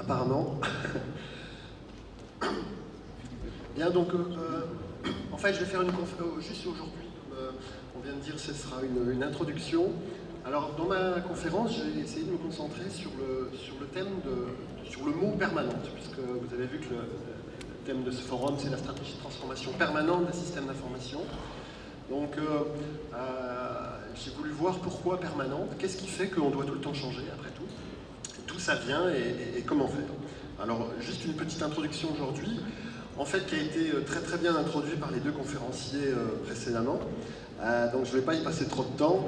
apparemment. Bien, donc, en fait, je vais faire une conférence juste aujourd'hui, comme on vient de dire, ce sera une introduction. Alors, dans ma conférence, j'ai essayé de me concentrer sur le thème sur le mot permanente, puisque vous avez vu que le thème de ce forum, c'est la stratégie de transformation permanente des systèmes d'information. Donc, j'ai voulu voir pourquoi permanente, qu'est-ce qui fait qu'on doit tout le temps changer, après tout, d'où ça vient et comment faire. Alors, juste une petite introduction aujourd'hui, en fait, qui a été très très bien introduit par les deux conférenciers précédemment, donc je ne vais pas y passer trop de temps.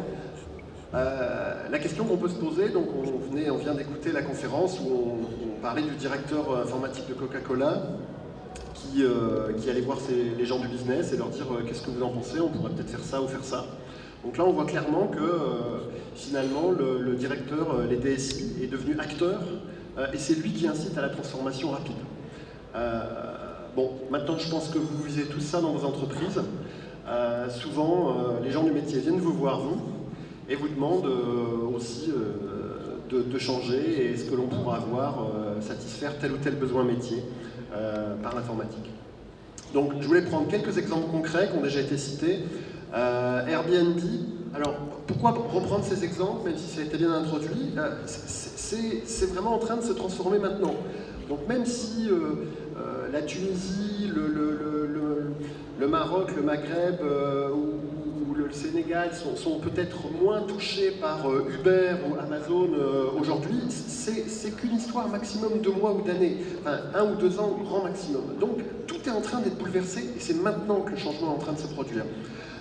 La question qu'on peut se poser, donc on vient d'écouter la conférence où on parlait du directeur informatique de Coca-Cola qui allait voir les gens du business et leur dire qu'est-ce que vous en pensez, on pourrait peut-être faire ça ou faire ça. Donc là on voit clairement que finalement le directeur, les DSI, est devenu acteur et c'est lui qui incite à la transformation rapide. Bon, maintenant je pense que vous visez tout ça dans vos entreprises. Souvent les gens du métier viennent vous voir, vous, et vous demandent aussi de changer et est-ce que l'on pourra satisfaire tel ou tel besoin métier par l'informatique. Donc je voulais prendre quelques exemples concrets qui ont déjà été cités. Airbnb, alors pourquoi reprendre ces exemples, même si ça a été bien introduit, c'est vraiment en train de se transformer maintenant. Donc même si la Tunisie, le Maroc, le Maghreb ou le Sénégal sont peut-être moins touchés par Uber ou Amazon aujourd'hui, c'est qu'une histoire maximum de mois ou d'années, enfin 1 ou 2 ans grand maximum. Donc tout est en train d'être bouleversé et c'est maintenant que le changement est en train de se produire.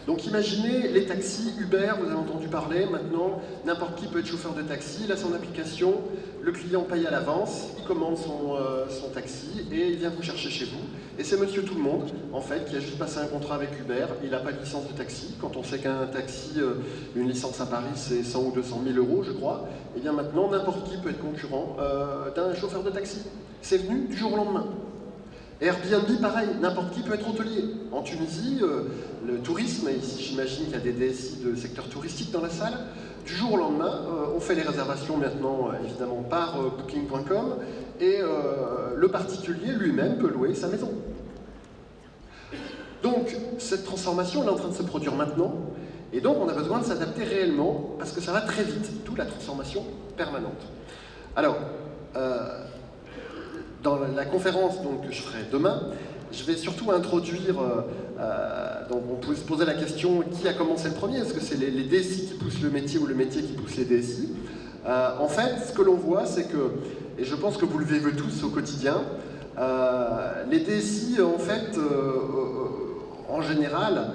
Donc imaginez les taxis, Uber, vous avez entendu parler, maintenant n'importe qui peut être chauffeur de taxi, il a son application, le client paye à l'avance, il commande son taxi et il vient vous chercher chez vous. Et c'est monsieur tout le monde, en fait, qui a juste passé un contrat avec Uber, il n'a pas de licence de taxi, quand on sait qu'un taxi, une licence à Paris, c'est 100 ou 200 000 euros, je crois, et bien maintenant n'importe qui peut être concurrent d'un chauffeur de taxi. C'est venu du jour au lendemain. Airbnb, pareil, n'importe qui peut être hôtelier. En Tunisie, le tourisme, et ici j'imagine qu'il y a des DSI de secteur touristique dans la salle, du jour au lendemain, on fait les réservations maintenant évidemment par Booking.com et le particulier lui-même peut louer sa maison. Donc cette transformation elle est en train de se produire maintenant et donc on a besoin de s'adapter réellement parce que ça va très vite, d'où la transformation permanente. Alors, dans la conférence donc, que je ferai demain, je vais surtout introduire, donc on peut se poser la question qui a commencé le premier, est-ce que c'est les DSI qui poussent le métier ou le métier qui pousse les DSI? En fait, ce que l'on voit, c'est que, et je pense que vous le vivez tous au quotidien, les DSI, en fait, en général,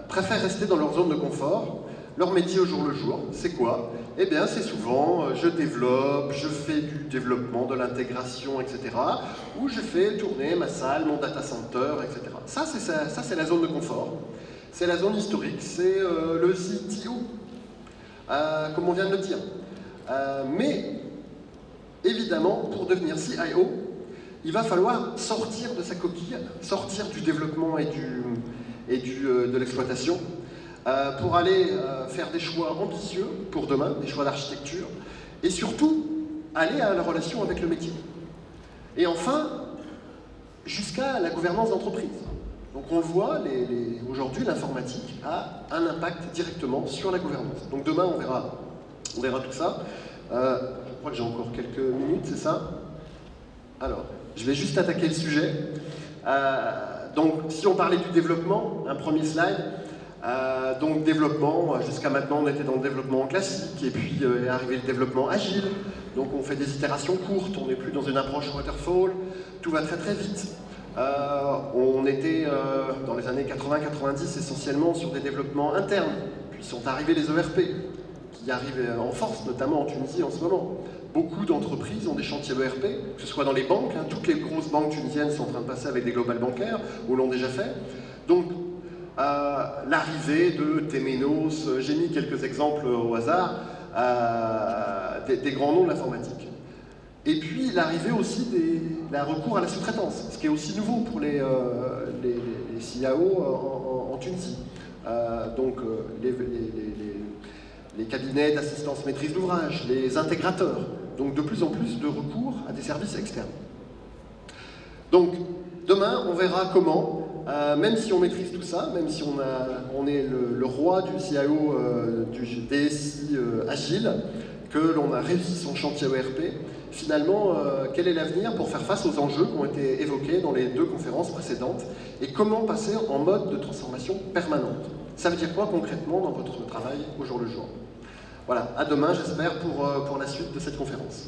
préfèrent rester dans leur zone de confort. Leur métier au jour le jour, c'est quoi? Eh bien, c'est souvent, je développe, je fais du développement, de l'intégration, etc. Ou je fais tourner ma salle, mon data center, etc. Ça, c'est la zone de confort. C'est la zone historique, c'est le CTO, comme on vient de le dire. Mais, évidemment, pour devenir CIO, il va falloir sortir de sa coquille, sortir du développement et de l'exploitation, pour aller faire des choix ambitieux pour demain, des choix d'architecture, et surtout aller à la relation avec le métier. Et enfin, jusqu'à la gouvernance d'entreprise. Donc on le voit, aujourd'hui l'informatique a un impact directement sur la gouvernance. Donc demain on verra tout ça. Je crois que j'ai encore quelques minutes, c'est ça? Alors, je vais juste attaquer le sujet. Donc si on parlait du développement, un premier slide. Donc développement, jusqu'à maintenant on était dans le développement classique et puis est arrivé le développement agile, donc on fait des itérations courtes, on n'est plus dans une approche waterfall, tout va très très vite. On était dans les années 80-90 essentiellement sur des développements internes, puis sont arrivés les ERP qui arrivent en force, notamment en Tunisie en ce moment. Beaucoup d'entreprises ont des chantiers ERP, que ce soit dans les banques, hein, toutes les grosses banques tunisiennes sont en train de passer avec des globales bancaires, ou l'ont déjà fait. Donc l'arrivée de Temenos, j'ai mis quelques exemples au hasard, des grands noms de l'informatique. Et puis l'arrivée aussi la recours à la sous-traitance, ce qui est aussi nouveau pour les CIO en Tunisie. Donc les cabinets d'assistance maîtrise d'ouvrage, les intégrateurs. donc de plus en plus de recours à des services externes. Donc, demain, on verra comment, même si on maîtrise tout ça, même si on est le roi du CIO, du DSI agile, que l'on a réussi son chantier ERP, finalement, quel est l'avenir pour faire face aux enjeux qui ont été évoqués dans les 2 conférences précédentes et comment passer en mode de transformation permanente. Ça veut dire quoi concrètement dans votre travail au jour le jour? Voilà, à demain j'espère pour la suite de cette conférence.